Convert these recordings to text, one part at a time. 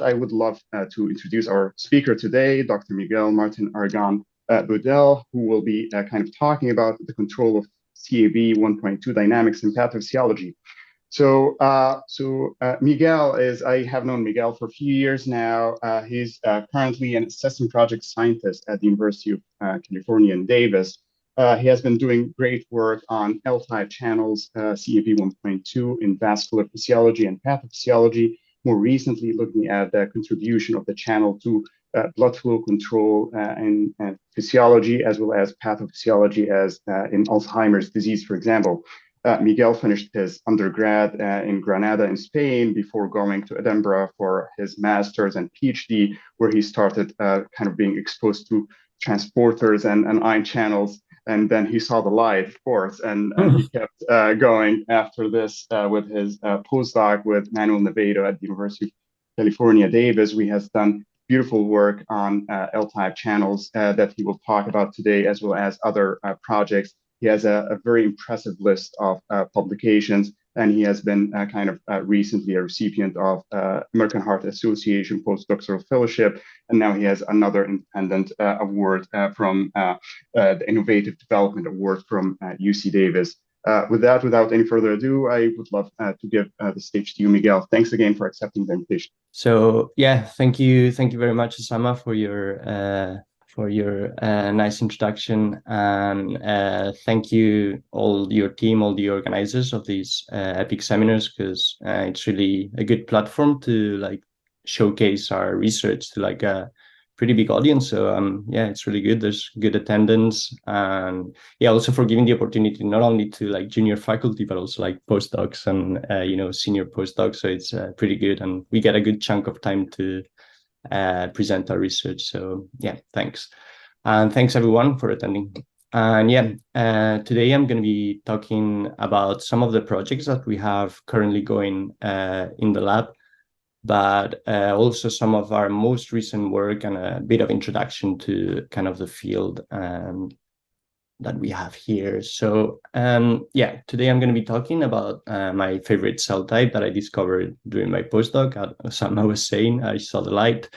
I would love to introduce our speaker today, Dr. Miguel Martin Aragon Baudel, who will be kind of talking about the control of CAV 1.2 dynamics and pathophysiology. Miguel I have known Miguel for a few years now. He's currently an assessment project scientist at the University of California in Davis. He has been doing great work on L-type channels, CAV 1.2 in vascular physiology and pathophysiology, more recently looking at the contribution of the channel to blood flow control and physiology, as well as pathophysiology as in Alzheimer's disease, for example. Miguel finished his undergrad in Granada in Spain before going to Edinburgh for his master's and PhD, where he started kind of being exposed to transporters and ion channels. And then he saw the light, of course, and he kept going after this with his postdoc with Manuel Nevedo at the University of California, Davis. We has done beautiful work on L-type channels that he will talk about today, as well as other projects. He has a very impressive list of publications, and he has been recently a recipient of American Heart Association postdoctoral fellowship, and now he has another independent award from the Innovative Development Award from UC Davis. Without any further ado, I would love to give the stage to you, Miguel. Thanks again for accepting the invitation. So yeah, thank you very much, Osama, for your nice introduction, and thank you all your team, all the organizers of these EpIC seminars, because it's really a good platform to like showcase our research to like a pretty big audience. So yeah, it's really good. There's good attendance, and yeah, also for giving the opportunity not only to like junior faculty but also like postdocs and senior postdocs. So it's pretty good, and we get a good chunk of time to present our research. So yeah, thanks. And thanks everyone for attending. And yeah, today I'm going to be talking about some of the projects that we have currently going in the lab, but also some of our most recent work and a bit of introduction to kind of the field that we have here. So yeah, today I'm going to be talking about my favorite cell type that I discovered during my postdoc. As Osama was saying, I saw the light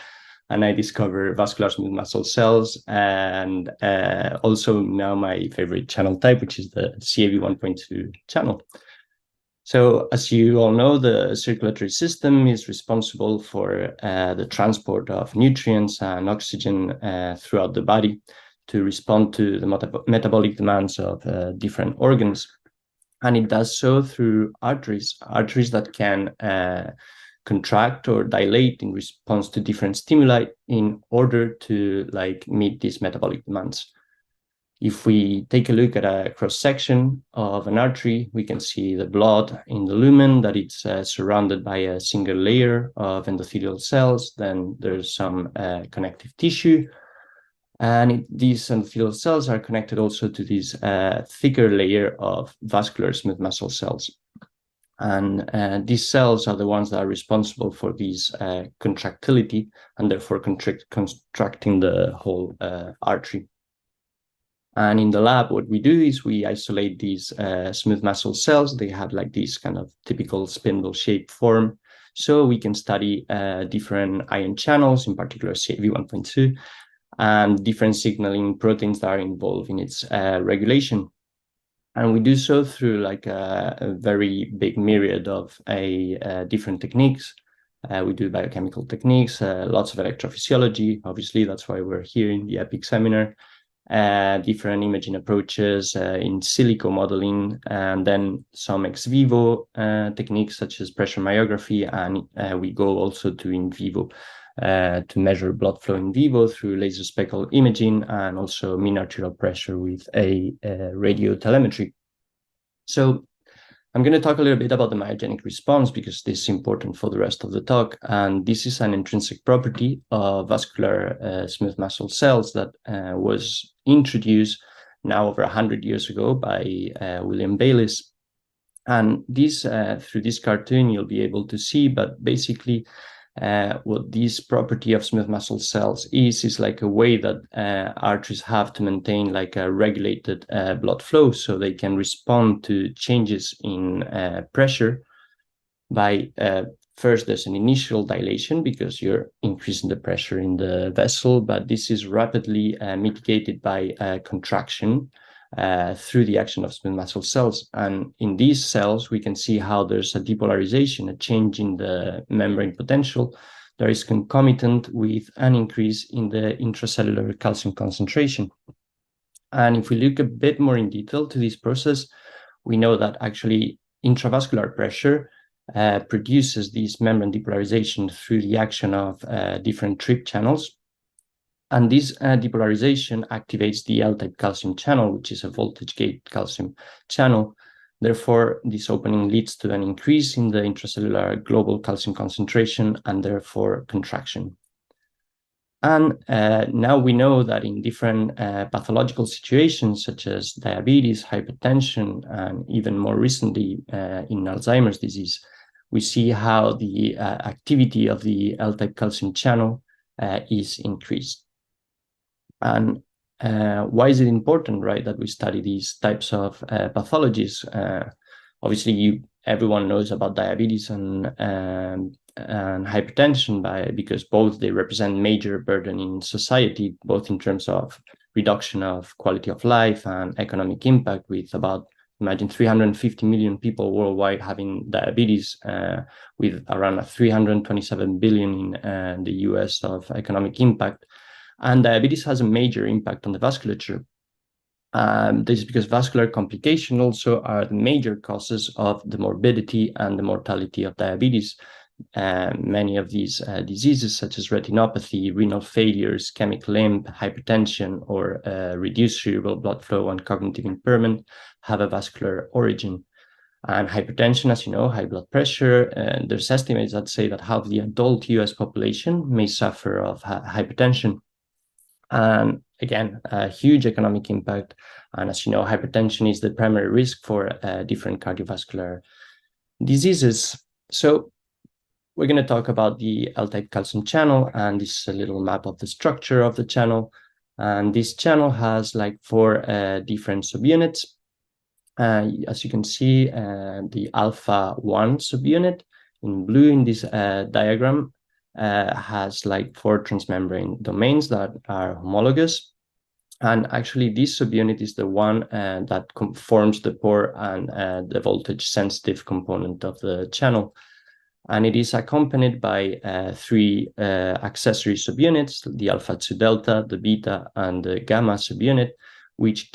and I discovered vascular smooth muscle cells, and also now my favorite channel type, which is the CAV 1.2 channel. So as you all know, the circulatory system is responsible for the transport of nutrients and oxygen throughout the body to respond to the metabolic demands of different organs. And it does so through arteries that can contract or dilate in response to different stimuli in order to like meet these metabolic demands. If we take a look at a cross-section of an artery, we can see the blood in the lumen, that it's surrounded by a single layer of endothelial cells. Then there's some connective tissue. And these endothelial cells are connected also to this thicker layer of vascular smooth muscle cells. And these cells are the ones that are responsible for this contractility and therefore contracting the whole artery. And in the lab, what we do is we isolate these smooth muscle cells. They have like this kind of typical spindle-shaped form. So we can study different ion channels, in particular CAV 1.2, and different signaling proteins that are involved in its regulation. And we do so through like a very big myriad of different techniques. We do biochemical techniques, lots of electrophysiology. Obviously, that's why we're here in the EpIC seminar. Different imaging approaches in silico modeling, and then some ex vivo techniques such as pressure myography. And we go also to in vivo to measure blood flow in vivo through laser spectral imaging, and also mean arterial pressure with a radio telemetry. So I'm going to talk a little bit about the myogenic response because this is important for the rest of the talk. And this is an intrinsic property of vascular smooth muscle cells that was introduced now over 100 years ago by William Bayliss. And this, through this cartoon, you'll be able to see, but basically what this property of smooth muscle cells is like a way that arteries have to maintain like a regulated blood flow, so they can respond to changes in pressure by First, there's an initial dilation because you're increasing the pressure in the vessel, but this is rapidly mitigated by contraction through the action of smooth muscle cells. And in these cells, we can see how there's a depolarization, a change in the membrane potential that is concomitant with an increase in the intracellular calcium concentration. And if we look a bit more in detail to this process, we know that actually intravascular pressure produces this membrane depolarization through the action of different TRP channels. And this depolarization activates the L-type calcium channel, which is a voltage gate calcium channel. Therefore, this opening leads to an increase in the intracellular global calcium concentration and therefore contraction. And now we know that in different pathological situations, such as diabetes, hypertension, and even more recently in Alzheimer's disease, we see how the activity of the L-type calcium channel is increased. And why is it important, right, that we study these types of pathologies? Obviously, everyone knows about diabetes and hypertension because both they represent major burden in society, both in terms of reduction of quality of life and economic impact, with about, imagine, 350 million people worldwide having diabetes, with around 327 billion in the US of economic impact. And diabetes has a major impact on the vasculature. This is because vascular complications also are the major causes of the morbidity and the mortality of diabetes. Many of these diseases, such as retinopathy, renal failure, ischemic limb, hypertension, or reduced cerebral blood flow and cognitive impairment, have a vascular origin. And hypertension, as you know, high blood pressure, there's estimates that say that half the adult US population may suffer of hypertension. And again, a huge economic impact. And as you know, hypertension is the primary risk for different cardiovascular diseases. So we're going to talk about the L-type calcium channel, and this is a little map of the structure of the channel. And this channel has like 4 different subunits. As you can see, the alpha-1 subunit in blue in this diagram has like 4 transmembrane domains that are homologous. And actually, this subunit is the one that forms the pore and the voltage sensitive component of the channel. And it is accompanied by 3 accessory subunits, the alpha-2 delta, the beta, and the gamma subunit, which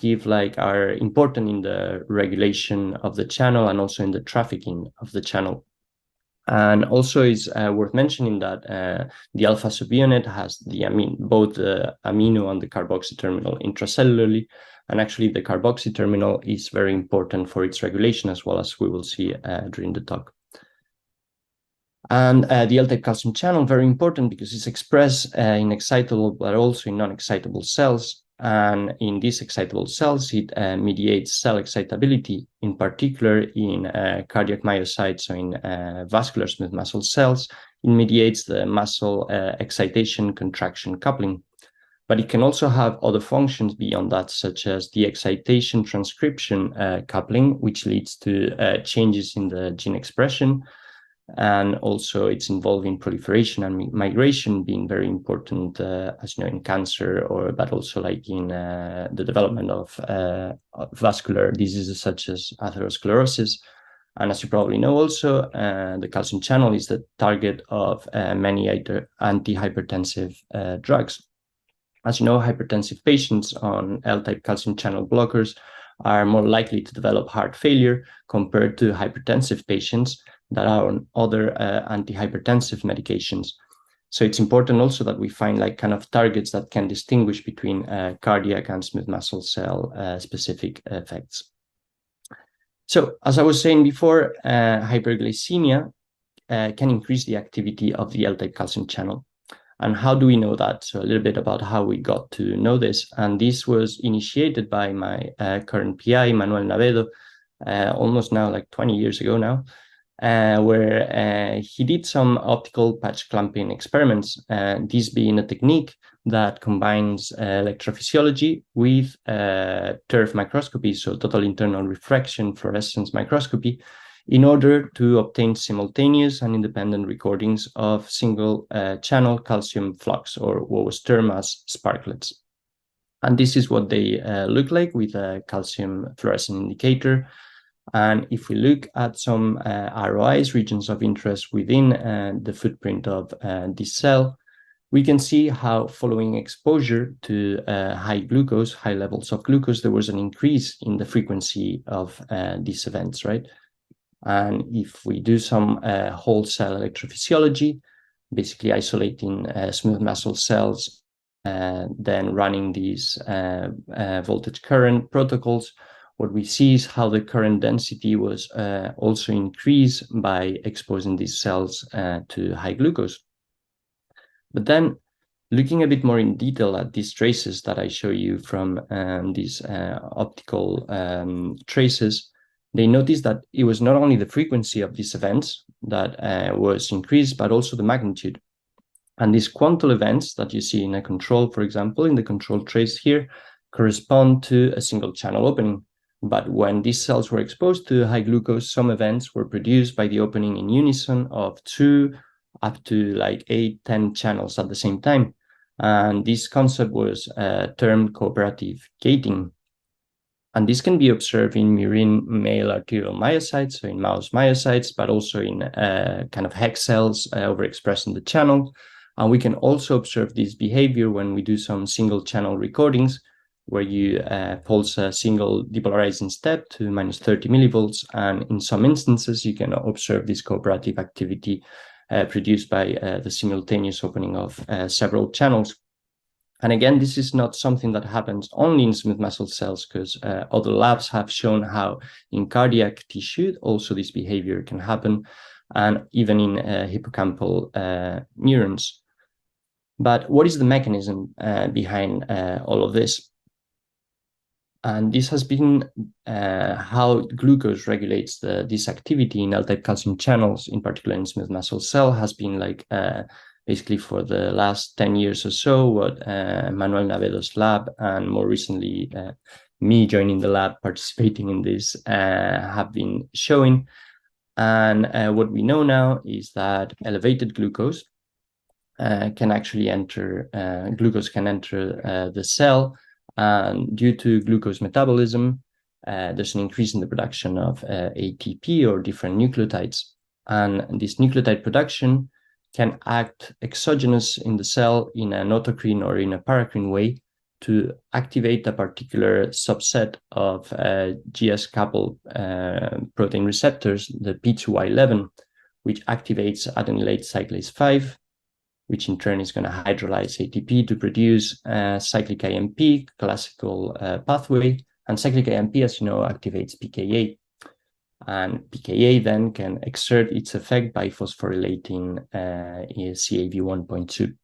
are important in the regulation of the channel and also in the trafficking of the channel. And also it's worth mentioning that the alpha subunit has both the amino and the carboxy terminal intracellularly. And actually the carboxy terminal is very important for its regulation, as well as we will see during the talk. And the L-type calcium channel, very important because it's expressed in excitable, but also in non-excitable cells. And in these excitable cells, it mediates cell excitability, in particular in cardiac myocytes, so in vascular smooth muscle cells. It mediates the muscle excitation, contraction, coupling. But it can also have other functions beyond that, such as the excitation transcription coupling, which leads to changes in the gene expression. And also it's involved in proliferation and migration, being very important, as you know, in cancer, but also like in the development of vascular diseases such as atherosclerosis. And as you probably know also, the calcium channel is the target of many antihypertensive drugs. As you know, hypertensive patients on L-type calcium channel blockers are more likely to develop heart failure compared to hypertensive patients that are on other antihypertensive medications. So it's important also that we find like kind of targets that can distinguish between cardiac and smooth muscle cell specific effects. So as I was saying before, hyperglycemia can increase the activity of the L-type calcium channel. And how do we know that? So a little bit about how we got to know this. And this was initiated by my current PI, Manuel Navedo, almost now like 20 years ago now, where he did some optical patch clamping experiments, this being a technique that combines electrophysiology with TIRF microscopy, so total internal refraction fluorescence microscopy, in order to obtain simultaneous and independent recordings of single channel calcium flux, or what was termed as sparklets. And this is what they look like with a calcium fluorescent indicator. And if we look at some ROIs, regions of interest within the footprint of this cell, we can see how following exposure to high glucose, high levels of glucose, there was an increase in the frequency of these events, right? And if we do some whole cell electrophysiology, basically isolating smooth muscle cells, then running these voltage current protocols, what we see is how the current density was also increased by exposing these cells to high glucose. But then looking a bit more in detail at these traces that I show you from these optical traces, they noticed that it was not only the frequency of these events that was increased, but also the magnitude. And these quantal events that you see in a control, for example, in the control trace here, correspond to a single channel opening. But when these cells were exposed to high glucose, some events were produced by the opening in unison of 2 up to like 8, 10 channels at the same time. And this concept was termed cooperative gating. And this can be observed in murine male arterial myocytes, so in mouse myocytes, but also in kind of HEC cells overexpressed in the channel. And we can also observe this behavior when we do some single channel recordings, where you pulse a single depolarizing step to minus 30 millivolts. And in some instances, you can observe this cooperative activity produced by the simultaneous opening of several channels. And again, this is not something that happens only in smooth muscle cells, because other labs have shown how in cardiac tissue also this behavior can happen, and even in hippocampal neurons. But what is the mechanism behind all of this? And this has been how glucose regulates this activity in L-type calcium channels, in particular in smooth muscle cell, has been like basically for the last 10 years or so, what Manuel Navedo's lab and more recently me joining the lab participating in this have been showing. And what we know now is that elevated glucose can actually enter, glucose can enter the cell. And due to glucose metabolism, there's an increase in the production of ATP or different nucleotides. And this nucleotide production can act exogenous in the cell in an autocrine or in a paracrine way to activate a particular subset of GS-coupled protein receptors, the P2Y11, which activates adenylate cyclase 5, which in turn is going to hydrolyze ATP to produce cyclic AMP, classical pathway. And cyclic AMP, as you know, activates pKa. And pKa then can exert its effect by phosphorylating CAV1.2.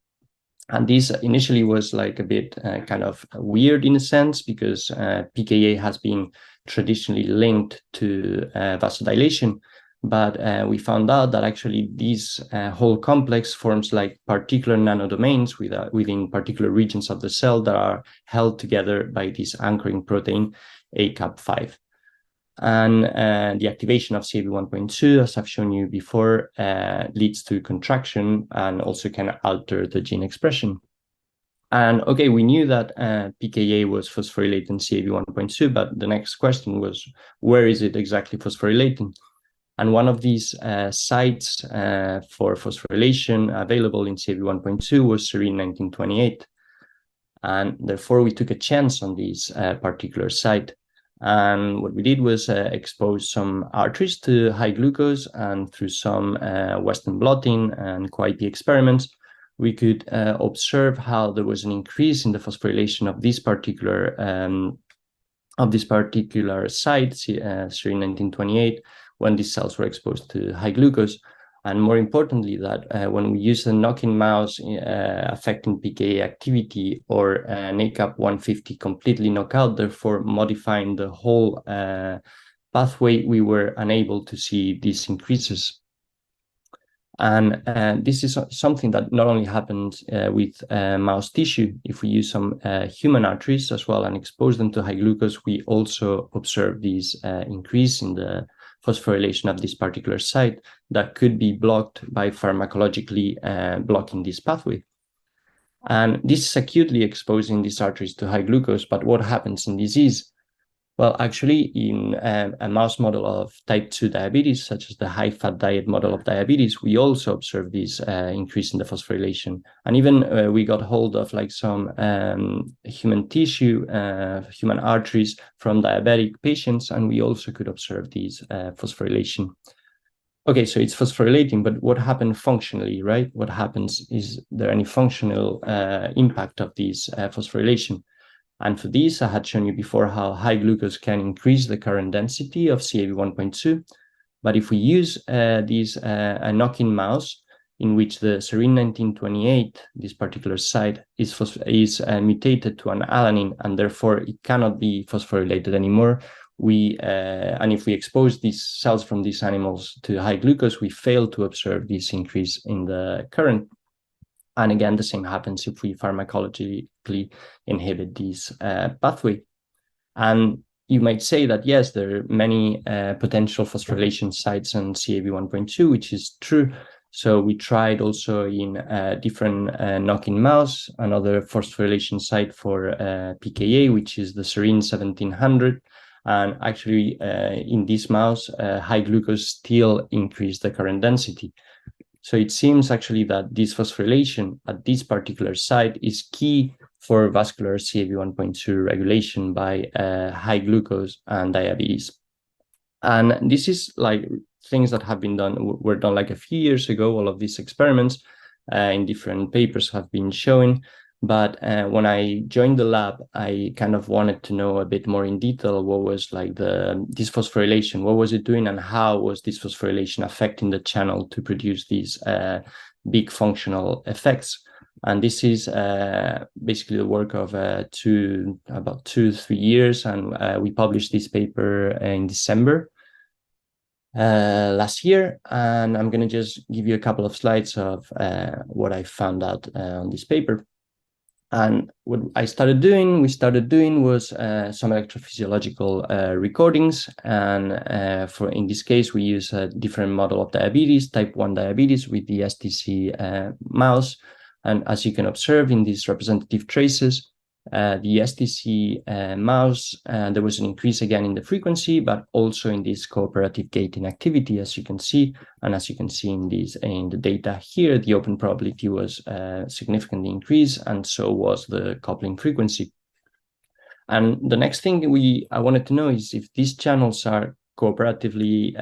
And this initially was like a bit kind of weird in a sense, because pKa has been traditionally linked to vasodilation. But we found out that actually this whole complex forms like particular nanodomains within particular regions of the cell that are held together by this anchoring protein ACAP5. And the activation of CAV1.2, as I've shown you before, leads to contraction and also can alter the gene expression. And okay, we knew that pKa was phosphorylating CAV1.2, but the next question was, where is it exactly phosphorylating? And one of these sites for phosphorylation available in CAV1.2 was serine 1928. And therefore, we took a chance on this particular site. And what we did was expose some arteries to high glucose, and through some Western blotting and QIP experiments, we could observe how there was an increase in the phosphorylation of this particular site, serine 1928, when these cells were exposed to high glucose. And more importantly, that when we use a knock-in mouse affecting pKa activity or an ACAP 150 completely knockout, therefore modifying the whole pathway, we were unable to see these increases. And this is something that not only happens with mouse tissue. If we use some human arteries as well and expose them to high glucose, we also observe this increase in the phosphorylation at this particular site that could be blocked by pharmacologically blocking this pathway. And this is acutely exposing these arteries to high glucose. But what happens in disease? Well, actually, in a mouse model of type 2 diabetes, such as the high-fat diet model of diabetes, we also observe this increase in the phosphorylation. And even we got hold of like some human tissue, human arteries from diabetic patients, and we also could observe these phosphorylation. Okay, so it's phosphorylating, but what happened functionally, right? What happens? Is there any functional impact of this phosphorylation? And for this, I had shown you before how high glucose can increase the current density of CAV1.2. But if we use this knock-in mouse in which the serine 1928, this particular site, is mutated to an alanine, and therefore it cannot be phosphorylated anymore, and if we expose these cells from these animals to high glucose, we fail to observe this increase in the current. And again, the same happens if we pharmacologically inhibit this pathway. And you might say that, yes, there are many potential phosphorylation sites on CAV1.2, which is true. So we tried also in different knock-in mouse, another phosphorylation site for pKa, which is the serine 1700. And actually, in this mouse, high glucose still increased the current density. So it seems actually that this phosphorylation at this particular site is key for vascular CAV1.2 regulation by high glucose and diabetes. And this is like things that have been were done like a few years ago. All of these experiments in different papers have been shown. But when I joined the lab, I kind of wanted to know a bit more in detail what was like this phosphorylation, what was it doing, and how was this phosphorylation affecting the channel to produce these big functional effects. And this is basically the work of about 2-3 years. And we published this paper in December last year. And I'm going to just give you a couple of slides of what I found out on this paper. And what we started doing was some electrophysiological recordings. And in this case, we use a different model of diabetes, type 1 diabetes, with the STC mouse. And as you can observe in these representative traces, the STC mouse, there was an increase again in the frequency, but also in this cooperative gating activity, as you can see. And as you can see in the data here, the open probability was significantly increased, and so was the coupling frequency. And the next thing I wanted to know is if these channels are cooperatively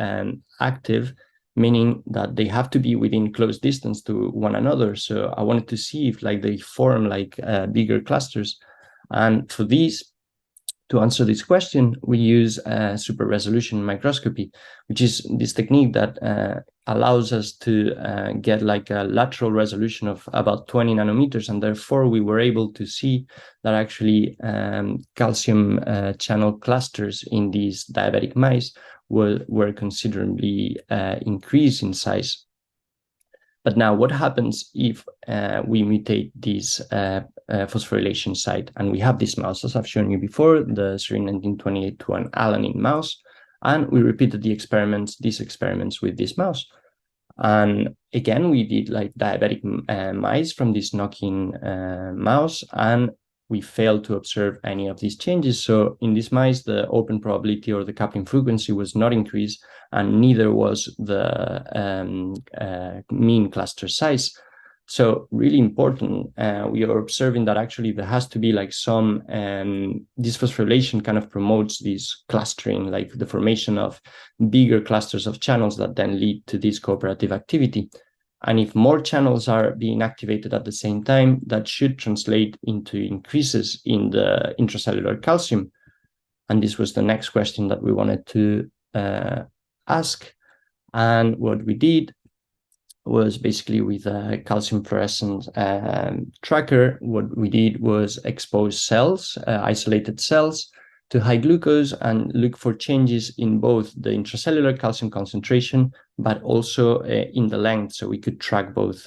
active, meaning that they have to be within close distance to one another. So I wanted to see if like they form like bigger clusters. And for these, to answer this question, we use super resolution microscopy, which is this technique that allows us to get like a lateral resolution of about 20 nanometers. And therefore, we were able to see that actually calcium channel clusters in these diabetic mice were considerably increased in size. But now what happens if we mutate this phosphorylation site? And we have this mouse, as I've shown you before, the serine 1928 to an alanine mouse. And we repeated these experiments with this mouse. And again, we did like diabetic mice from this knock-in mouse, and we failed to observe any of these changes. So in these mice, the open probability or the coupling frequency was not increased, and neither was the mean cluster size. So really important, we are observing that actually there has to be like some, this phosphorylation kind of promotes this clustering, like the formation of bigger clusters of channels that then lead to this cooperative activity. And if more channels are being activated at the same time, that should translate into increases in the intracellular calcium. And this was the next question that we wanted to ask. And what we did was basically with a calcium fluorescence tracker, what we did was expose cells, isolated cells, to high glucose and look for changes in both the intracellular calcium concentration, but also in the length. So we could track both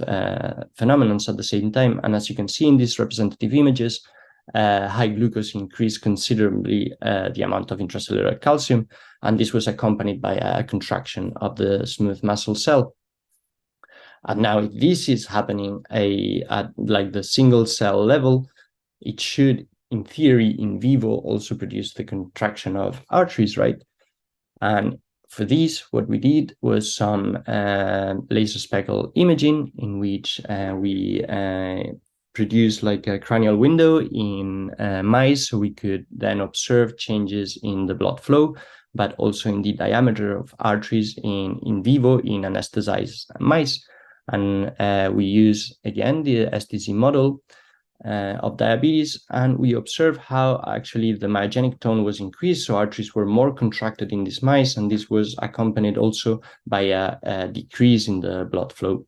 phenomena at the same time. And as you can see in these representative images, high glucose increased considerably the amount of intracellular calcium, and this was accompanied by a contraction of the smooth muscle cell. And now if this is happening at like the single cell level, it should, in theory, in vivo, also produce the contraction of arteries, right? And for this, what we did was some laser speckle imaging in which we produced like a cranial window in mice, so we could then observe changes in the blood flow, but also in the diameter of arteries in vivo in anesthetized mice. And we use, again, the STZ model of diabetes, and we observe how actually the myogenic tone was increased, so arteries were more contracted in these mice, and this was accompanied also by a decrease in the blood flow.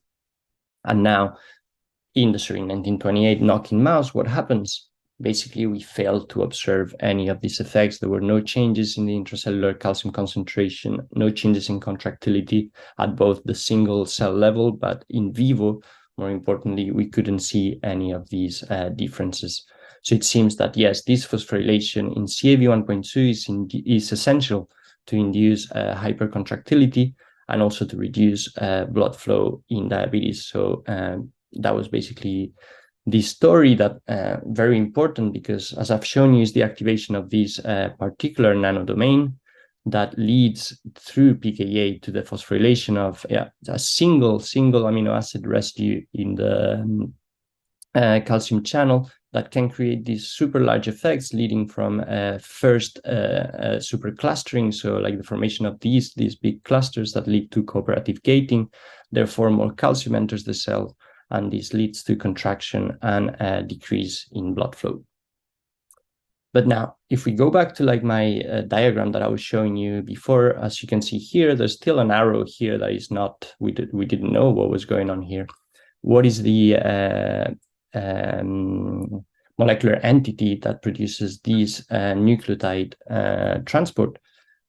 And now in the Serine 1928 knock-in mouse, what happens? Basically, we failed to observe any of these effects. There were no changes in the intracellular calcium concentration, no changes in contractility at both the single cell level, but in vivo, more importantly, we couldn't see any of these differences. So it seems that, yes, this phosphorylation in CAV1.2 is essential to induce hypercontractility and also to reduce blood flow in diabetes. So that was basically the story that very important, because as I've shown you, is the activation of this particular nanodomain that leads through pKa to the phosphorylation of a single amino acid residue in the calcium channel that can create these super large effects, leading from first super clustering, so like the formation of these big clusters that lead to cooperative gating. Therefore, more calcium enters the cell, and this leads to contraction and a decrease in blood flow. But now, if we go back to like my diagram that I was showing you before, as you can see here, there's still an arrow here that is not, we didn't know what was going on here. What is the molecular entity that produces these nucleotide transport?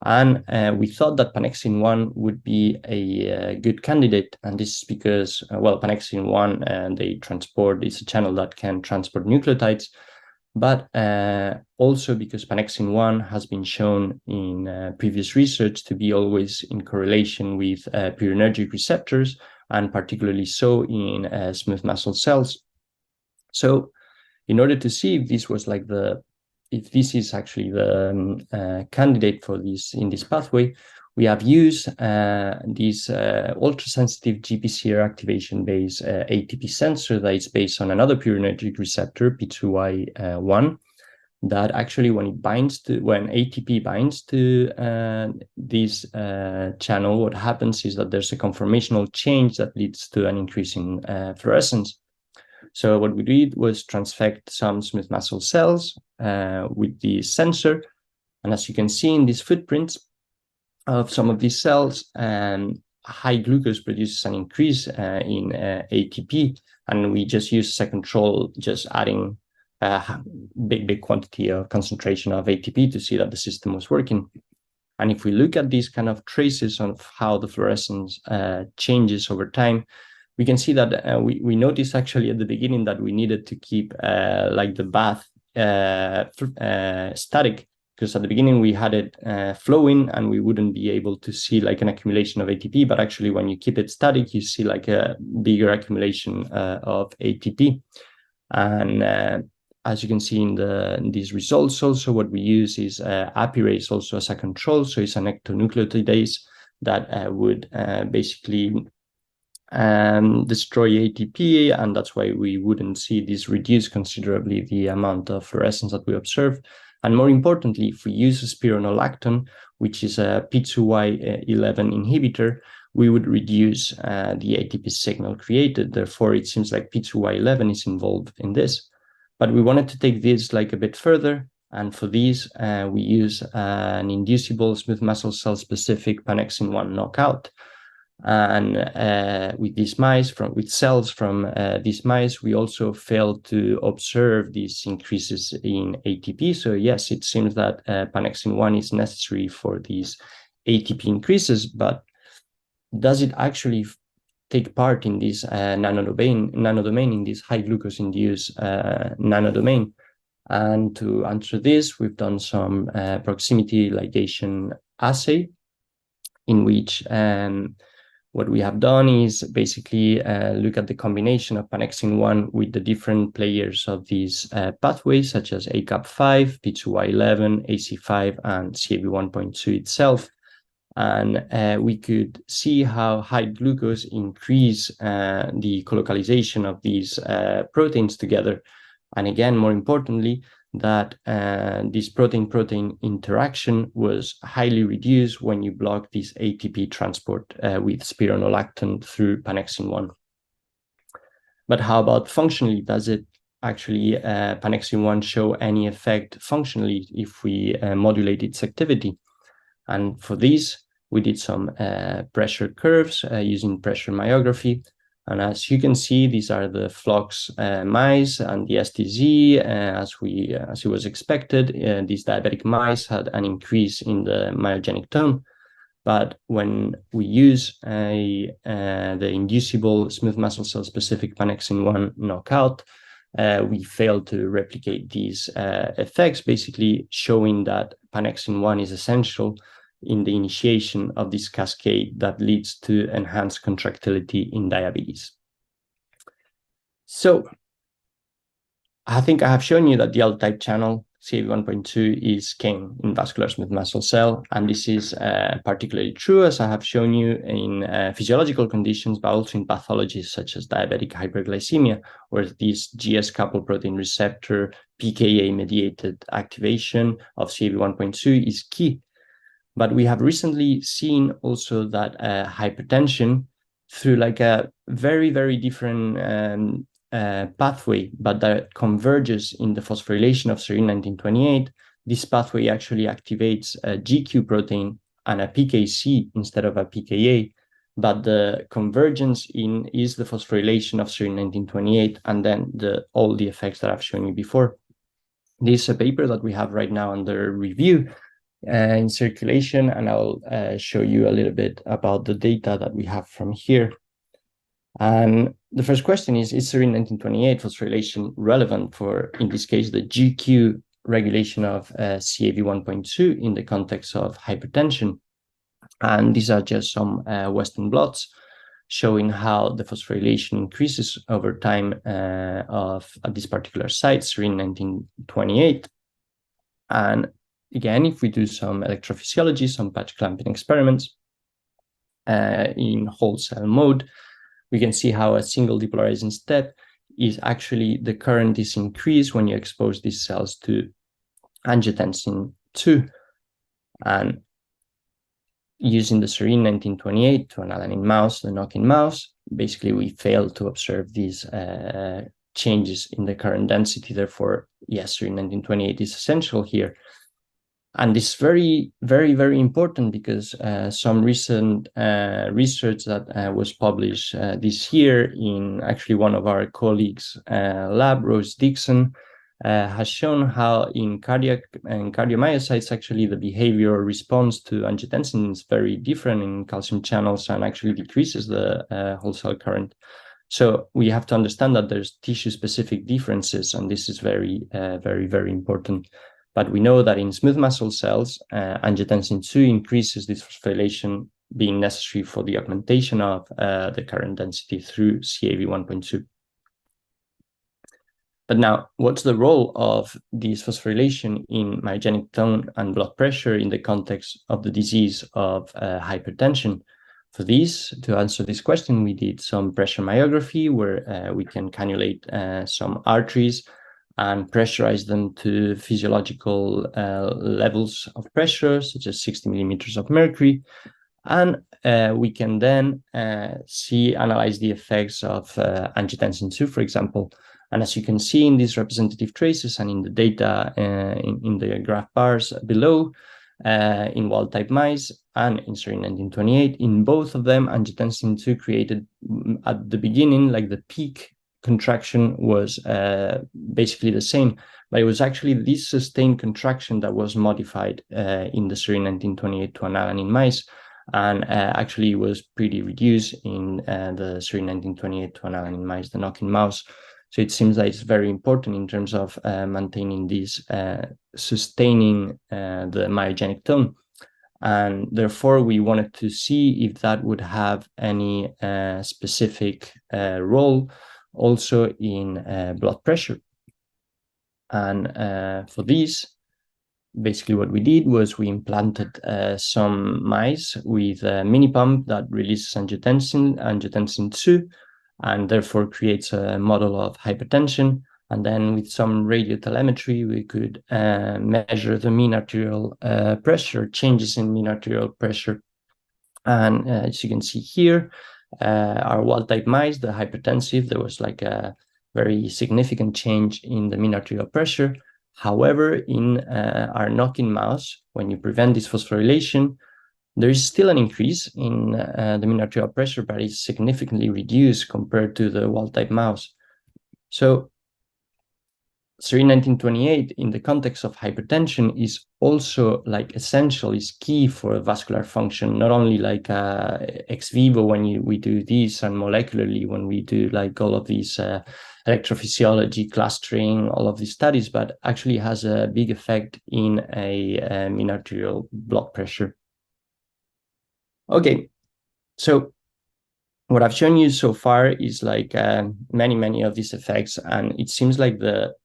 And we thought that Pannexin-1 would be a good candidate. And this is because, well, Pannexin-1, they transport, it's a channel that can transport nucleotides, but also because Pannexin-1 has been shown in previous research to be always in correlation with purinergic receptors, and particularly so in smooth muscle cells. So in order to see if this was like if this is actually the candidate for this in this pathway, we have used this ultra-sensitive GPCR activation-based ATP sensor that is based on another purinergic receptor, P2Y1, that actually when ATP binds to this channel, what happens is that there's a conformational change that leads to an increase in fluorescence. So what we did was transfect some smooth muscle cells with the sensor. And as you can see in these footprints of some of these cells, high glucose produces an increase in ATP. And we just use as a control, just adding a big quantity of concentration of ATP to see that the system was working. And if we look at these kind of traces of how the fluorescence changes over time, we can see that we noticed actually at the beginning that we needed to keep like the bath static, because at the beginning we had it flowing and we wouldn't be able to see like an accumulation of ATP, but actually when you keep it static, you see like a bigger accumulation of ATP. And as you can see in these results, also what we use is apirase also as a control. So it's an ectonucleotidase that would basically destroy ATP, and that's why we wouldn't see this reduce considerably the amount of fluorescence that we observe. And more importantly, if we use spironolactone, which is a P2Y11 inhibitor, we would reduce the ATP signal created. Therefore, it seems like P2Y11 is involved in this. But we wanted to take this like a bit further. And for these, we use an inducible smooth muscle cell specific Pannexin-1 knockout. And with these mice, with cells from these mice, we also failed to observe these increases in ATP. So yes, it seems that Pannexin-1 is necessary for these ATP increases, but does it actually take part in this nanodomain, in this high glucose induced nanodomain? And to answer this, we've done some proximity ligation assay, in which what we have done is basically look at the combination of Panexin-1 with the different players of these pathways, such as ACAP5, P2Y11, AC5, and CAV1.2 itself. And we could see how high glucose increase the colocalization of these proteins together. And again, more importantly, that this protein-protein interaction was highly reduced when you block this ATP transport with spironolactone through Panexin-1. But how about functionally? Does it actually, Panexin-1 show any effect functionally if we modulate its activity? And for this, we did some pressure curves using pressure myography. And as you can see, these are the flux mice and the STZ, as it was expected. These diabetic mice had an increase in the myogenic tone. But when we use the inducible smooth muscle cell specific Panexin-1 knockout, we failed to replicate these effects, basically showing that Panexin-1 is essential in the initiation of this cascade that leads to enhanced contractility in diabetes. So I think I have shown you that the L-type channel CAV1.2 is king in vascular smooth muscle cell, and this is particularly true, as I have shown you, in physiological conditions, but also in pathologies such as diabetic hyperglycemia, where this GS-coupled protein receptor PKA-mediated activation of CAV1.2 is key. But we have recently seen also that hypertension, through like a very, very different pathway, but that converges in the phosphorylation of serine 1928, this pathway actually activates a GQ protein and a PKC instead of a PKA, but the convergence is the phosphorylation of serine 1928, and then all the effects that I've shown you before. This is a paper that we have right now under review in circulation, and I'll show you a little bit about the data that we have from here. And the first question is serine 1928 phosphorylation relevant for, in this case, the GQ regulation of CAV1.2 in the context of hypertension? And these are just some Western blots showing how the phosphorylation increases over time at this particular site, serine 1928. And again, if we do some electrophysiology, some patch clamping experiments in whole cell mode, we can see how a single depolarizing step is actually, the current is increased when you expose these cells to angiotensin II. And using the serine 1928 to an alanine mouse, the knock-in mouse, basically we failed to observe these changes in the current density. Therefore, yes, serine 1928 is essential here. And it's very, very, very important because some recent research that was published this year in actually one of our colleagues' lab, Rose Dixon, has shown how in cardiac and cardiomyocytes, actually the behavioral response to angiotensin is very different in calcium channels and actually decreases the whole cell current. So we have to understand that there's tissue-specific differences, and this is very, very, very important. But we know that in smooth muscle cells, angiotensin II increases this phosphorylation, being necessary for the augmentation of the current density through CAV1.2. But now, what's the role of this phosphorylation in myogenic tone and blood pressure in the context of the disease of hypertension? For this, to answer this question, we did some pressure myography where we can cannulate some arteries and pressurize them to physiological levels of pressure, such as 60 millimeters of mercury. And we can then analyze the effects of angiotensin II, for example. And as you can see in these representative traces and in the data in the graph bars below, in wild-type mice and in serine 1928, in both of them, angiotensin II created at the beginning, like the peak contraction was basically the same, but it was actually this sustained contraction that was modified in the serine 1928 to an alanine mice, and actually was pretty reduced in the serine 1928 to an alanine mice, the knock-in mouse. So it seems that it's very important in terms of maintaining this, sustaining the myogenic tone. And therefore, we wanted to see if that would have any specific role also in blood pressure. And for this, basically what we did was we implanted some mice with a mini pump that releases angiotensin 2, and therefore creates a model of hypertension. And then with some radiotelemetry, we could measure the mean arterial pressure, changes in mean arterial pressure. And as you can see here, our wild-type mice, the hypertensive, there was like a very significant change in the mean arterial pressure. However, in our knock-in mouse, when you prevent this phosphorylation, there is still an increase in the mean arterial pressure, but it's significantly reduced compared to the wild-type mouse. So Serene 1928, in the context of hypertension, is also like essential, is key for vascular function, not only like ex vivo when we do this, and molecularly when we do like all of these electrophysiology, clustering, all of these studies, but actually has a big effect in a mean arterial blood pressure. Okay, so what I've shown you so far is like many of these effects, and it seems like the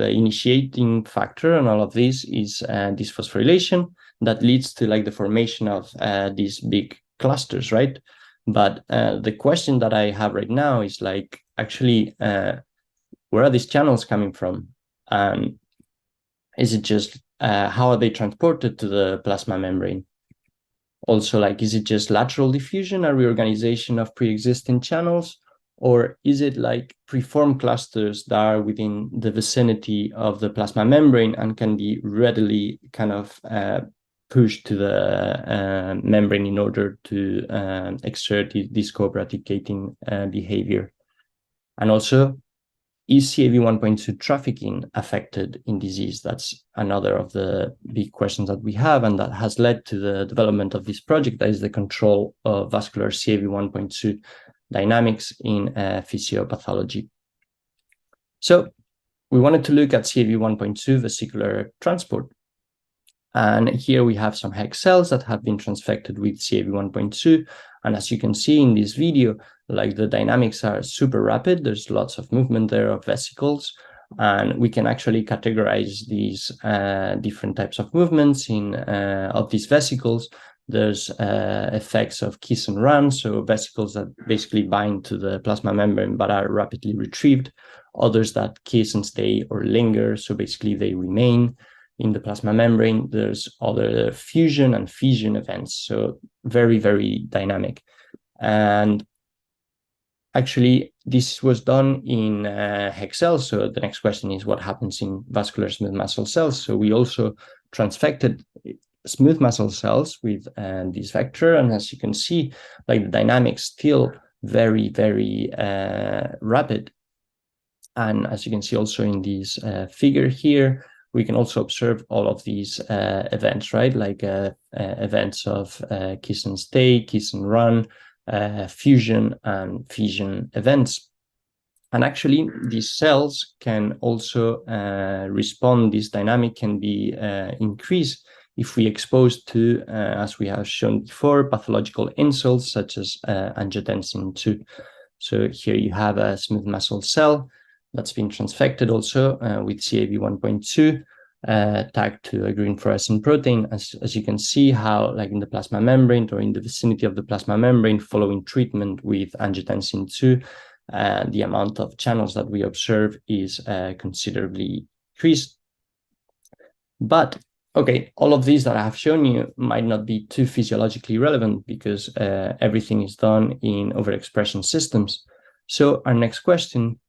initiating factor on all of this is this phosphorylation that leads to like the formation of these big clusters, right? But the question that I have right now is like, actually, where are these channels coming from? And is it just, how are they transported to the plasma membrane? Also, like, is it just lateral diffusion, a reorganization of pre-existing channels? Or is it like preformed clusters that are within the vicinity of the plasma membrane and can be readily kind of pushed to the membrane in order to exert this cooperative gating behavior? And also, is CAV 1.2 trafficking affected in disease? That's another of the big questions that we have, and that has led to the development of this project, that is the control of vascular CAV 1.2 dynamics in physiopathology. So we wanted to look at CAV 1.2 vesicular transport. And here we have some HEC cells that have been transfected with CAV 1.2. And as you can see in this video, like the dynamics are super rapid. There's lots of movement there of vesicles. And we can actually categorize these different types of movements in of these vesicles. There's effects of kiss and run, so vesicles that basically bind to the plasma membrane but are rapidly retrieved. Others that kiss and stay or linger, so basically they remain in the plasma membrane. There's other fusion and fission events, so very dynamic. And actually, this was done in HEC cells. So the next question is, what happens in vascular smooth muscle cells? So we also transfected smooth muscle cells with this vector, and as you can see, like the dynamics still very rapid. And as you can see also in this figure here, we can also observe all of these events, right? Like events of kiss and stay, kiss and run, fusion and fission events. And actually, these cells can also respond. This dynamic can be increased if we expose to, as we have shown before, pathological insults such as angiotensin 2. So here you have a smooth muscle cell that's been transfected also with CAV 1.2 tagged to a green fluorescent protein. As you can see how, like in the plasma membrane or in the vicinity of the plasma membrane following treatment with angiotensin 2, the amount of channels that we observe is considerably increased. But okay, all of these that I have shown you might not be too physiologically relevant because everything is done in overexpression systems. So our next question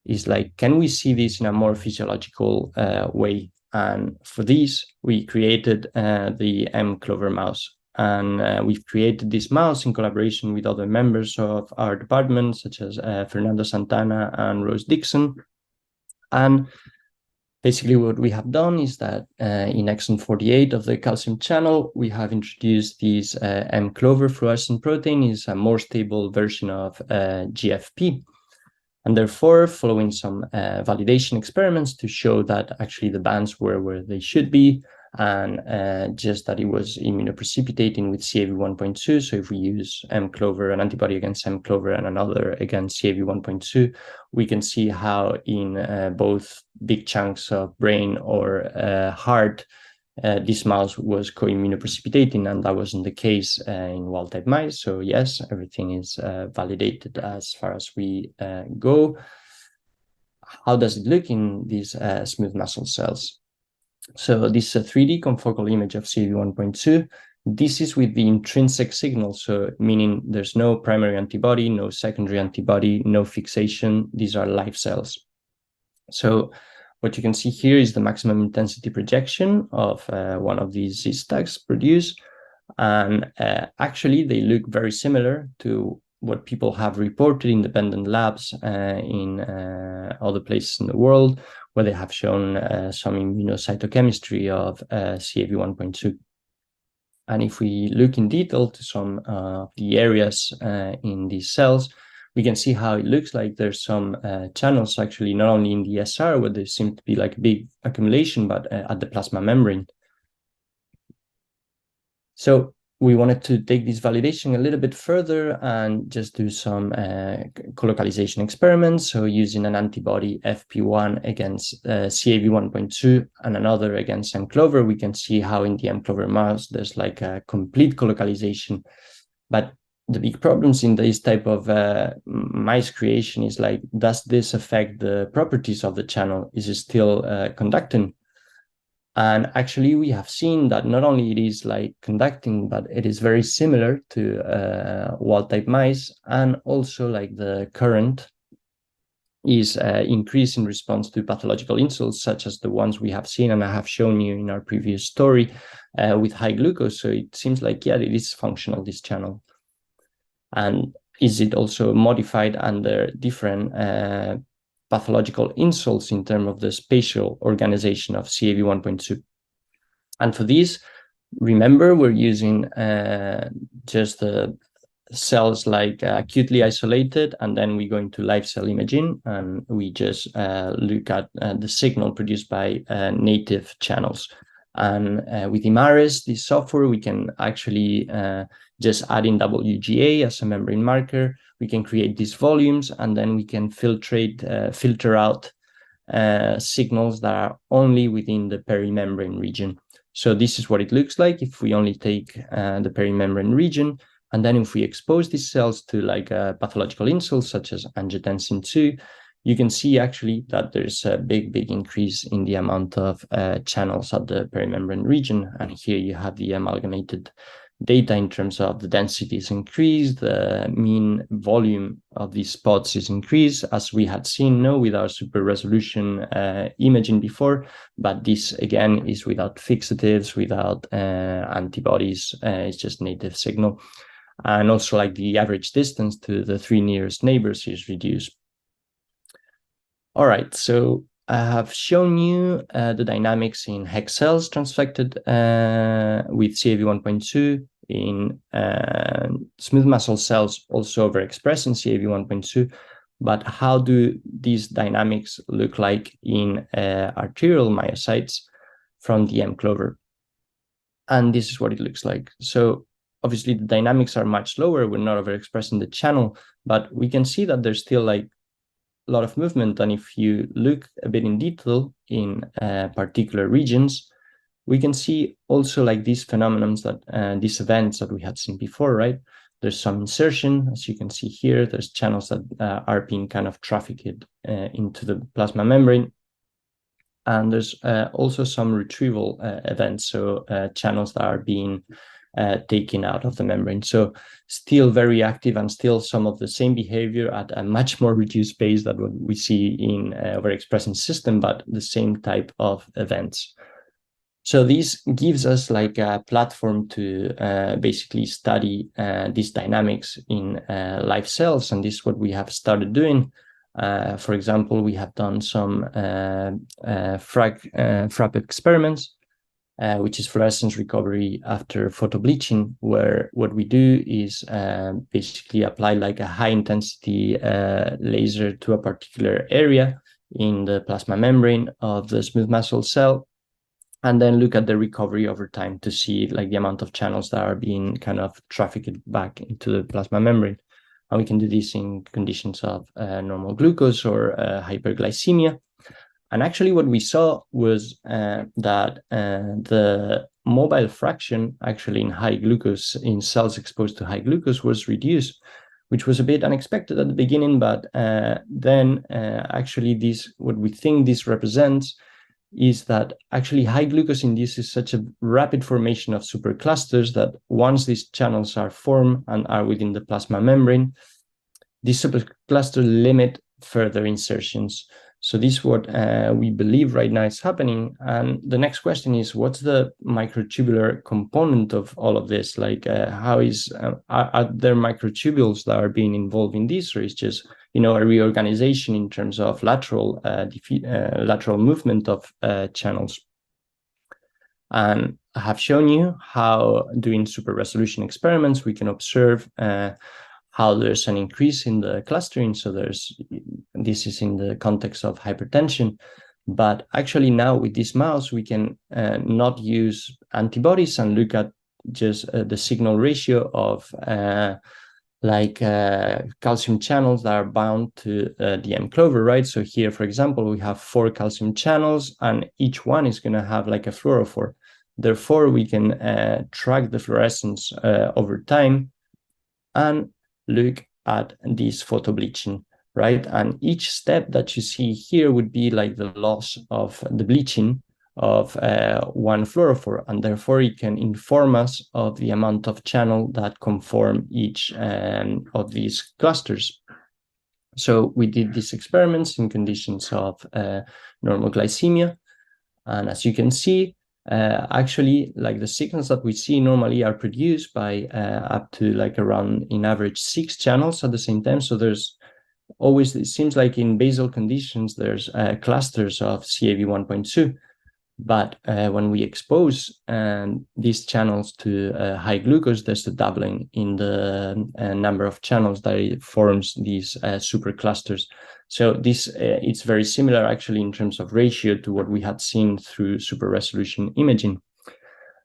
is like, can we see this in a more physiological way? And for this, we created the M-Clover mouse. And we've created this mouse in collaboration with other members of our department, such as Fernando Santana and Rose Dixon. And basically what we have done is that in exon 48 of the calcium channel, we have introduced this M-Clover fluorescent protein. Is a more stable version of GFP. And therefore, following some validation experiments to show that actually the bands were where they should be, and just that it was immunoprecipitating with CAV1.2. So if we use M-clover, an antibody against M-clover and another against CAV1.2, we can see how in both big chunks of brain or heart, this mouse was co-immunoprecipitating, and that wasn't the case in wild-type mice. So yes, everything is validated as far as we go. How does it look in these smooth muscle cells? So this is a 3D confocal image of CAV1.2. This is with the intrinsic signal, so meaning there's no primary antibody, no secondary antibody, no fixation. These are live cells. So what you can see here is the maximum intensity projection of one of these Z-stacks produced. And actually, they look very similar to what people have reported in independent labs in other places in the world, where they have shown some immunocytochemistry of CAV1.2. And if we look in detail to some of the areas in these cells, we can see how it looks like there's some channels actually not only in the SR where there seem to be like a big accumulation, but at the plasma membrane. So we wanted to take this validation a little bit further and just do some colocalization experiments. So using an antibody FP1 against CAV1.2 and another against M-clover, we can see how in the M-clover mouse, there's like a complete colocalization. But the big problems in this type of mice creation is like, does this affect the properties of the channel? Is it still conducting? And actually, we have seen that not only it is like conducting, but it is very similar to wild-type mice, and also like the current is increased in response to pathological insults, such as the ones we have seen, and I have shown you in our previous story with high glucose. So it seems like, yeah, it is functional, this channel. And is it also modified under different pathological insults in terms of the spatial organization of CAV1.2? And for this, remember, we're using just the cells like acutely isolated, and then we go into live cell imaging, and we just look at the signal produced by native channels. And with IMARES, this software, we can actually just add in WGA as a membrane marker. We can create these volumes, and then we can filter out signals that are only within the perimembrane region. So this is what it looks like if we only take the perimembrane region. And then if we expose these cells to like pathological insults, such as angiotensin 2, you can see actually that there's a big increase in the amount of channels at the perimembrane region. And here you have the amalgamated data in terms of the density is increased, the mean volume of these spots is increased, as we had seen with our super resolution imaging before. But this again is without fixatives, without antibodies. It's just native signal. And also like the average distance to the 3 nearest neighbors is reduced. All right, so I have shown you the dynamics in hex cells transfected with CAV1.2, in smooth muscle cells also overexpressing CAV1.2. But how do these dynamics look like in arterial myocytes from the M-clover? And this is what it looks like. So obviously the dynamics are much lower. We're not overexpressing the channel, but we can see that there's still like a lot of movement. And if you look a bit in detail in particular regions, we can see also like these phenomena that these events that we had seen before, right? There's some insertion, as you can see here. There's channels that are being kind of trafficked into the plasma membrane. And there's also some retrieval events, so channels that are being taken out of the membrane. So still very active and still some of the same behavior at a much more reduced pace than what we see in overexpressing system, but the same type of events. So this gives us like a platform to basically study these dynamics in live cells. And this is what we have started doing. For example, we have done some FRAP experiments which is fluorescence recovery after photobleaching, where what we do is basically apply like a high intensity laser to a particular area in the plasma membrane of the smooth muscle cell, and then look at the recovery over time to see like the amount of channels that are being kind of trafficked back into the plasma membrane. And we can do this in conditions of normal glucose or hyperglycemia. And actually what we saw was that the mobile fraction actually in high glucose, in cells exposed to high glucose, was reduced, which was a bit unexpected at the beginning, but then actually this, what we think this represents is that actually high glucose induces such a rapid formation of superclusters that once these channels are formed and are within the plasma membrane, these superclusters limit further insertions. So this is what we believe right now is happening. And the next question is, what's the microtubular component of all of this? Like, how is, are there microtubules that are being involved in this, or is just, you know, a reorganization in terms of lateral movement of channels? And I have shown you how doing super resolution experiments, we can observe how there's an increase in the clustering. So this is in the context of hypertension, but actually now with this mouse, we can not use antibodies and look at just the signal ratio of calcium channels that are bound to the M clover, right? So here, for example, we have 4 calcium channels and each one is going to have like a fluorophore. Therefore, we can track the fluorescence over time and look at this photobleaching, right? And each step that you see here would be like the loss of the bleaching of one fluorophore, and therefore it can inform us of the amount of channel that conform each of these clusters. So we did these experiments in conditions of normal glycemia, and as you can see, actually, like the signals that we see normally are produced by up to like around, in average, 6 channels at the same time. So there's always, it seems like in basal conditions, there's clusters of CAV 1.2. But when we expose these channels to high glucose, there's a doubling in the number of channels that it forms these superclusters. So this it's very similar actually in terms of ratio to what we had seen through super resolution imaging.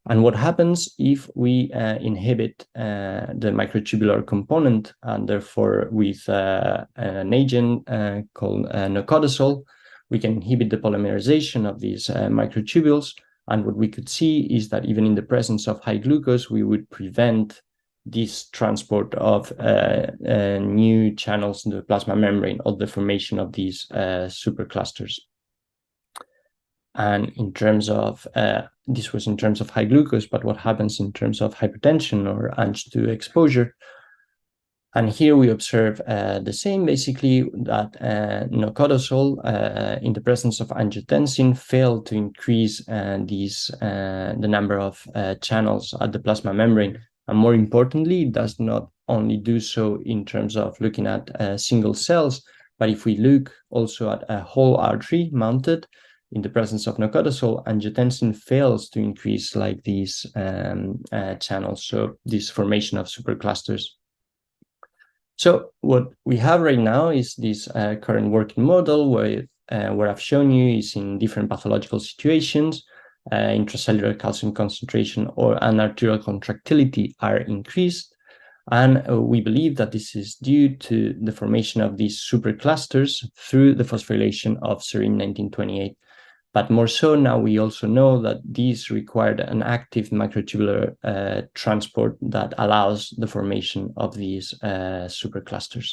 And what happens if we inhibit the microtubular component, and therefore with an agent called nocodazole, we can inhibit the polymerization of these microtubules. And what we could see is that even in the presence of high glucose, we would prevent this transport of new channels into the plasma membrane, or the formation of these superclusters. And in terms of, this was in terms of high glucose, but what happens in terms of hypertension or Ang2 exposure? And here we observe the same, basically, that nocodazole in the presence of angiotensin failed to increase the number of channels at the plasma membrane. And more importantly, it does not only do so in terms of looking at single cells, but if we look also at a whole artery mounted in the presence of nocodazole, angiotensin fails to increase like these channels, so this formation of superclusters. So what we have right now is this current working model where I've shown you is in different pathological situations, intracellular calcium concentration and arterial contractility are increased. And we believe that this is due to the formation of these superclusters through the phosphorylation of serine 1928. But more so now, we also know that these required an active microtubular transport that allows the formation of these superclusters.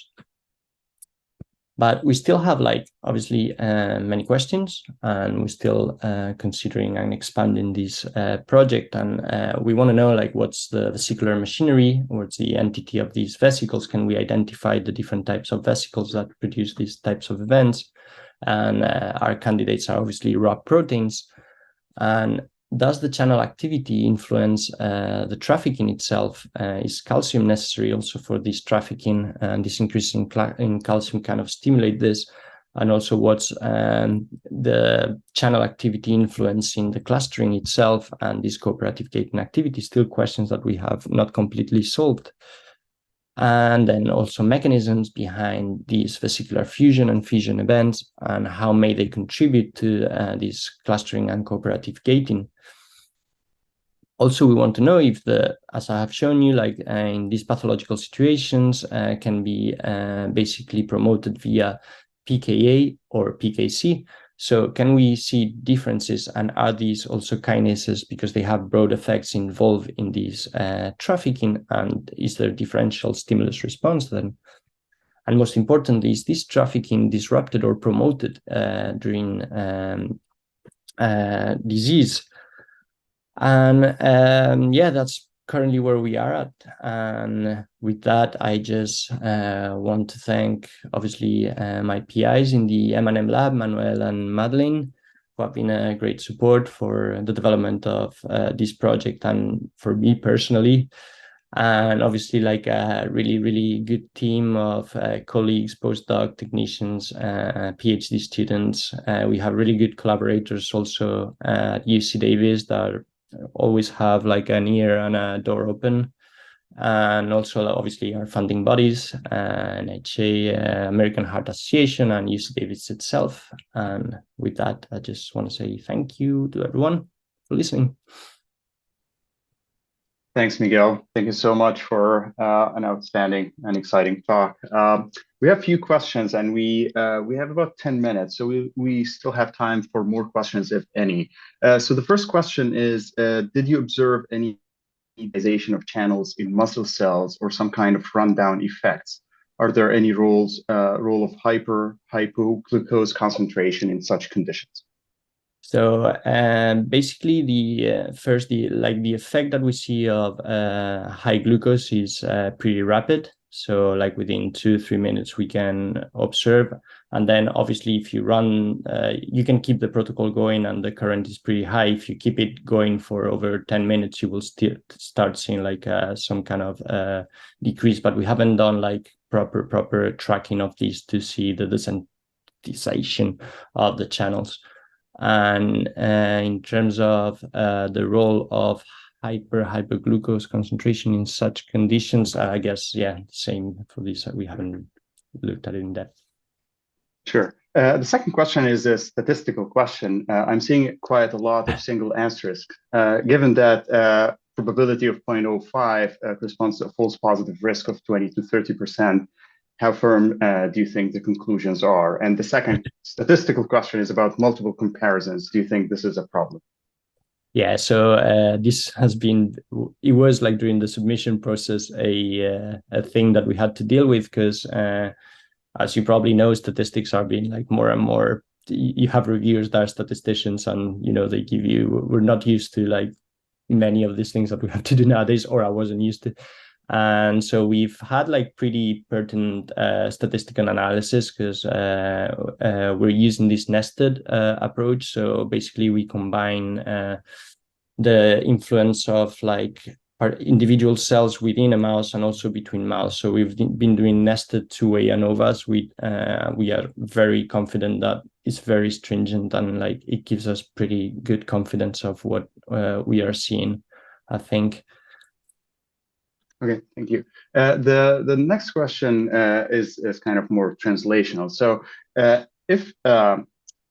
But we still have, like, obviously many questions, and we're still considering and expanding this project. And we want to know, like, what's the vesicular machinery, what's the entity of these vesicles? Can we identify the different types of vesicles that produce these types of events? And our candidates are obviously raw proteins. And does the channel activity influence the trafficking itself? Is calcium necessary also for this trafficking? And this increase in calcium kind of stimulate this? and also what's the channel activity influencing the clustering itself and this cooperative gating activity, still questions that we have not completely solved. And then also mechanisms behind these vesicular fusion and fission events, and how may they contribute to this clustering and cooperative gating. Also, we want to know if as I have shown you, like in these pathological situations, can be basically promoted via pKa or pKc. So can we see differences, and are these also kinases because they have broad effects involved in these trafficking, and is there differential stimulus response then? And most importantly, is this trafficking disrupted or promoted during disease? And yeah, that's currently where we are at. And with that, I just want to thank, obviously, my PIs in the M&M lab, Manuel and Madeline, who have been a great support for the development of this project and for me personally. And obviously, like a really, really good team of colleagues, postdoc technicians, PhD students. We have really good collaborators also at UC Davis that always have like an ear and a door open. And also, obviously, our funding bodies, NHA, American Heart Association, and UC Davis itself. And with that, I just want to say thank you to everyone for listening. Thanks, Miguel. Thank you so much for an outstanding and exciting talk. We have a few questions, and we have about 10 minutes, so we still have time for more questions, if any. So the first question is, did you observe any organization of channels in muscle cells or some kind of rundown effects? Are there any role of hypoglucose concentration in such conditions? So basically, the effect that we see of high glucose is pretty rapid. So like within 2-3 minutes, we can observe. And then obviously, if you run, you can keep the protocol going and the current is pretty high. If you keep it going for over 10 minutes, you will still start seeing like some kind of decrease. But we haven't done like proper tracking of these to see the desensitization of the channels. And in terms of the role of hyperglucose concentration in such conditions, I guess, yeah, same for this. We haven't looked at it in depth. Sure. The second question is a statistical question. I'm seeing quite a lot of single asterisks. Given that probability of 0.05 corresponds to a false positive risk of 20 to 30%, how firm do you think the conclusions are? And the second statistical question is about multiple comparisons. Do you think this is a problem? Yeah, so this has been, it was like during the submission process, a thing that we had to deal with because as you probably know, statistics are being like more and more, you have reviewers that are statisticians and, you know, they give you, we're not used to like many of these things that we have to do nowadays, or I wasn't used to. And so we've had like pretty pertinent statistical analysis because we're using this nested approach. So basically we combine the influence of like individual cells within a mouse and also between mouse. So we've been doing nested two-way ANOVAs. We are very confident that it's very stringent and like it gives us pretty good confidence of what we are seeing, I think. Okay, thank you. The next question is kind of more translational. So if the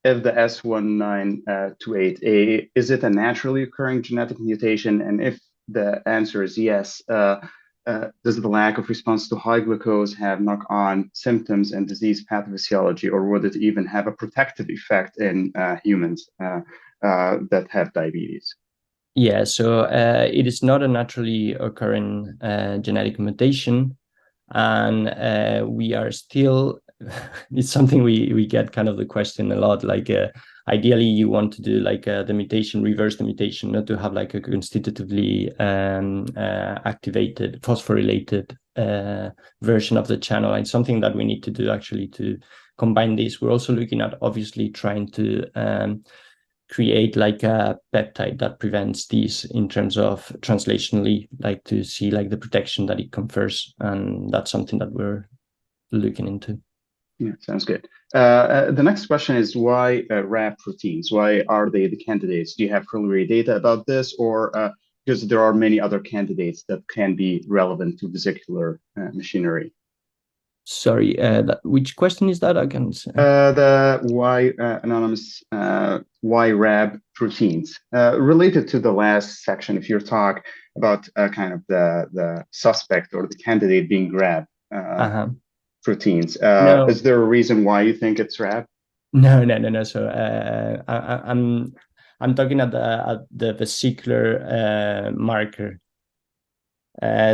S1928A, is it a naturally occurring genetic mutation? And if the answer is yes, does the lack of response to high glucose have knock-on symptoms and disease pathophysiology, or would it even have a protective effect in humans that have diabetes? Yeah, so it is not a naturally occurring genetic mutation, and we are still, it's something we get kind of the question a lot, like ideally you want to do like the mutation, reverse the mutation, not to have like a constitutively activated phosphorylated version of the channel. It's something that we need to do actually to combine this. We're also looking at obviously trying to create like a peptide that prevents these in terms of translationally, like to see like the protection that it confers. And that's something that we're looking into. Yeah, sounds good. The next question is why RAB proteins? Why are they the candidates? Do you have preliminary data about this, or because there are many other candidates that can be relevant to vesicular machinery? Sorry, which question is that? I can say. The why anonymous why RAB proteins related to the last section of your talk about kind of the suspect or the candidate being RAB. Proteins. No. Is there a reason why you think it's RAB? No. So I'm talking at the vesicular marker.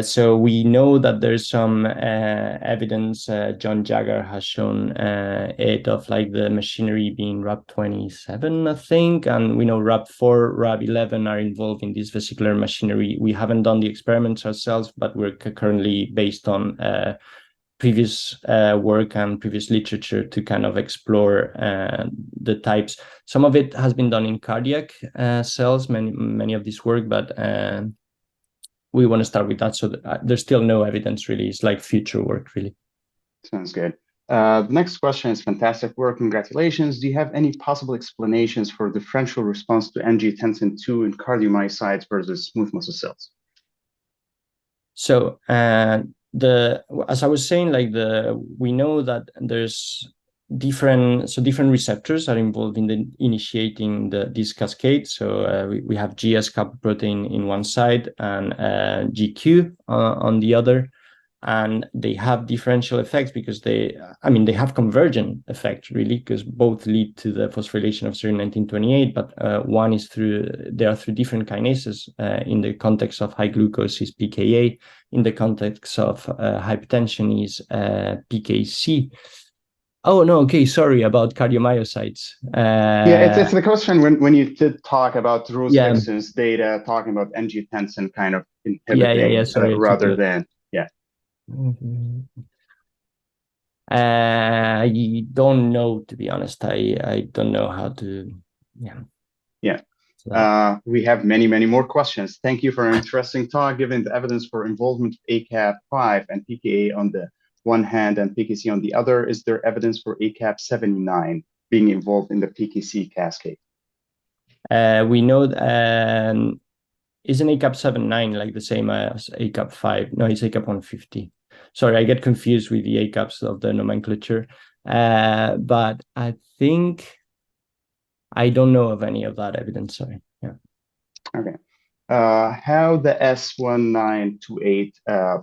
So we know that there's some evidence. John Jagger has shown it of like the machinery being RAB27, I think, and we know RAB4, RAB11 are involved in this vesicular machinery. We haven't done the experiments ourselves, but we're currently based on previous work and previous literature to kind of explore the types. Some of it has been done in cardiac cells, many of this work, but we want to start with that. So there's still no evidence really. It's like future work really. Sounds good. The next question is fantastic work. Congratulations. Do you have any possible explanations for differential response to angiotensin II in cardiomyocytes versus smooth muscle cells? So as I was saying, like we know that there's different receptors are involved in the initiating this cascade. So we have GS kappa protein in one side and GQ on the other, and they have differential effects because they have convergent effect really, because both lead to the phosphorylation of serum 1928, but one is there are through different kinases. In the context of high glucose is PKA, in the context of hypertension is PKC. Oh no, okay, sorry about cardiomyocytes. Yeah, it's the question when you did talk about Ruth Yeah. Dixon's data, talking about angiotensin kind of inhibiting Sorry, rather than I don't know, to be honest. I don't know how to. We have many more questions. Thank you for an interesting talk, given the evidence for involvement of ACAP5 and PKA on the one hand and PKC on the other. Is there evidence for ACAP79 being involved in the PKC cascade? We know isn't ACAP79 like the same as ACAP5? No, it's ACAP150. Sorry, I get confused with the ACAPs of the nomenclature. But I think I don't know of any of that evidence. Sorry. Yeah. Okay. How the S1928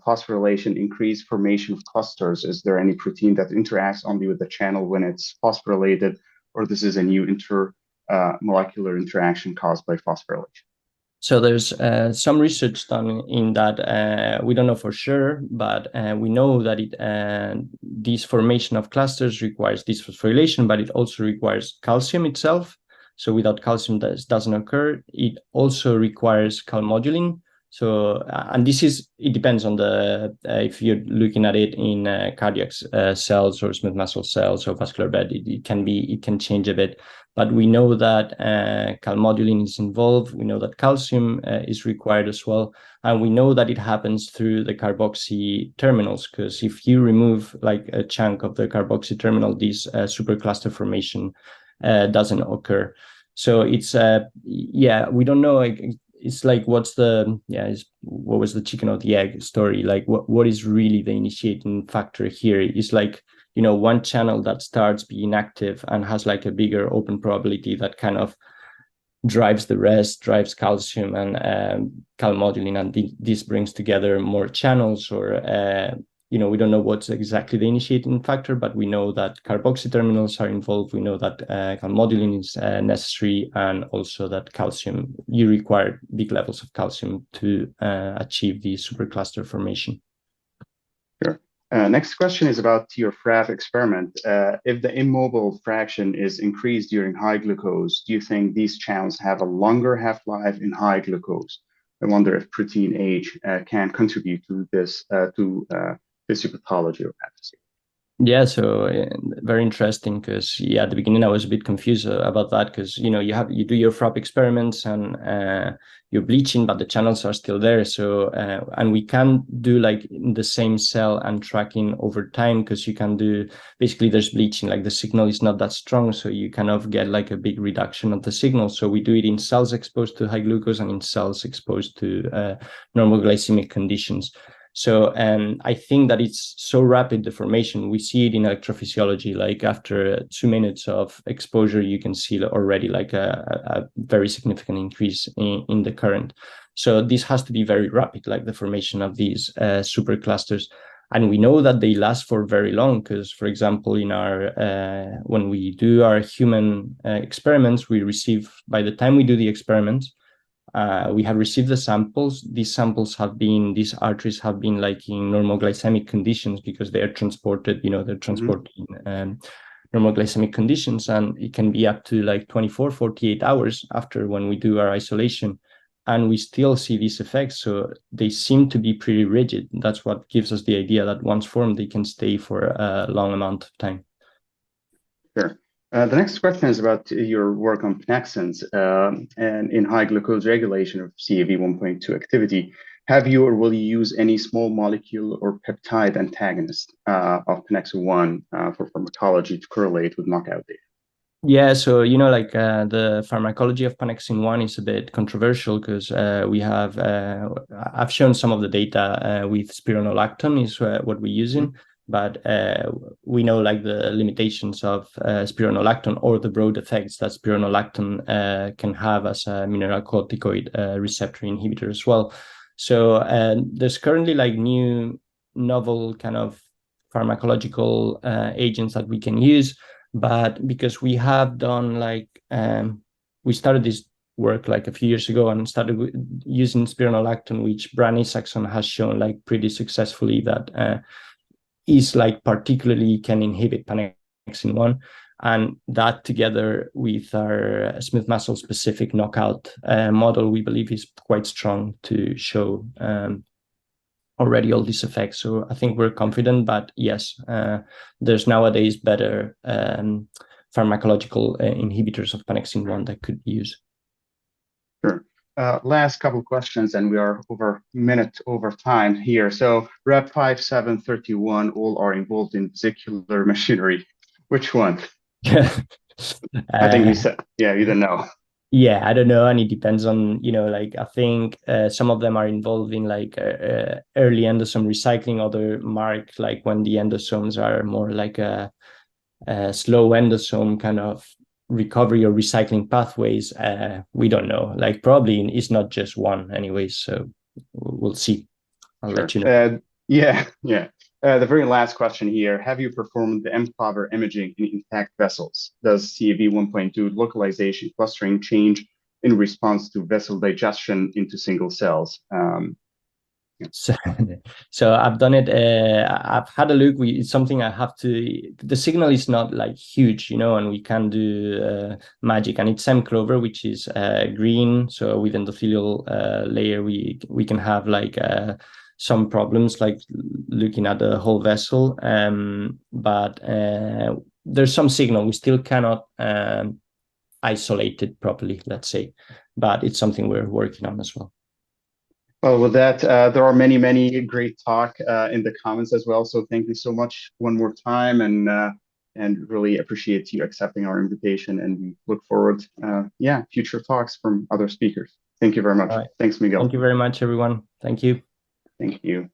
phosphorylation increase formation of clusters? Is there any protein that interacts only with the channel when it's phosphorylated, or this is a new molecular interaction caused by phosphorylation? So there's some research done in that. We don't know for sure, but we know that this formation of clusters requires this phosphorylation, but it also requires calcium itself. So without calcium, this doesn't occur. It also requires calmodulin. So, and it depends on if you're looking at it in cardiac cells or smooth muscle cells or vascular bed, it can change a bit. But we know that calmodulin is involved. We know that calcium is required as well. And we know that it happens through the carboxy terminals, because if you remove like a chunk of the carboxy terminal, this supercluster formation doesn't occur. So it's we don't know. It's like what was the chicken or the egg story? Like what is really the initiating factor here? It's like, one channel that starts being active and has like a bigger open probability that kind of drives the rest, drives calcium and calmodulin, and this brings together more channels, or we don't know what's exactly the initiating factor, but we know that carboxy terminals are involved. We know that calmodulin is necessary, and also that calcium, you require big levels of calcium to achieve the supercluster formation. Sure. Next question is about your FRAF experiment. If the immobile fraction is increased during high glucose, do you think these channels have a longer half-life in high glucose? I wonder if protein age can contribute to this, physiopathology or pathophysiology. Yeah, so very interesting because yeah, at the beginning I was a bit confused about that because you do your FROP experiments and you're bleaching, but the channels are still there. So and we can do like in the same cell and tracking over time because you can do basically there's bleaching, like the signal is not that strong, so you kind of get like a big reduction of the signal. So we do it in cells exposed to high glucose and in cells exposed to normal glycemic conditions. So, and I think that it's so rapid, the formation. We see it in electrophysiology, like after 2 minutes of exposure, you can see already like a very significant increase in the current. So this has to be very rapid, like the formation of these superclusters. And we know that they last for very long because, for example, in our when we do our human experiments, we receive, by the time we do the experiments, we have received the samples. These arteries have been like in normal glycemic conditions because they are transported, they're transporting normal glycemic conditions, and it can be up to like 24, 48 hours after when we do our isolation. And we still see these effects. So they seem to be pretty rigid. That's what gives us the idea that once formed, they can stay for a long amount of time. Sure. The next question is about your work on pannexins and in high glucose regulation of CAV 1.2 activity. Have you or will you use any small molecule or peptide antagonist of pannexin 1 for pharmacology to correlate with knockout data? Yeah, so the pharmacology of pannexin 1 is a bit controversial because I've shown some of the data with spironolactone is what we're using, but we know like the limitations of spironolactone or the broad effects that spironolactone can have as a mineralocorticoid receptor inhibitor as well. So there's currently like new novel kind of pharmacological agents that we can use. But because we have done we started this work like a few years ago and started using spironolactone, which Branny Saxon has shown like pretty successfully that is like particularly can inhibit pannexin 1. And that together with our smooth muscle specific knockout model, we believe is quite strong to show already all these effects. So I think we're confident, but yes, there's nowadays better pharmacological inhibitors of pannexin 1 that could be used. Sure. Last couple of questions, and we are over a minute over time here. So Rep 5731, all are involved in vesicular machinery. Which one? I think you said, yeah, you don't know. Yeah, I don't know, and it depends on, I think some of them are involved in like early endosome recycling, other mark like when the endosomes are more like a slow endosome kind of recovery or recycling pathways. We don't know, like probably it's not just one anyways, so we'll see. I'll let you know. Yeah. The very last question here. Have you performed the mCLAVR imaging in intact vessels? Does CAV 1.2 localization clustering change in response to vessel digestion into single cells? So I've done it. I've had a look. It's something I have to. The signal is not like huge, and we can do magic. And it's mCLAVR, which is green. So with endothelial layer, we can have like some problems, like looking at the whole vessel. But there's some signal. We still cannot isolate it properly, let's say. But it's something we're working on as well. Well, with that, there are many, many great talk in the comments as well. So thank you so much one more time, and really appreciate you accepting our invitation. And we look forward, future talks from other speakers. Thank you very much. All right. Thanks, Miguel. Thank you very much, everyone. Thank you. Thank you.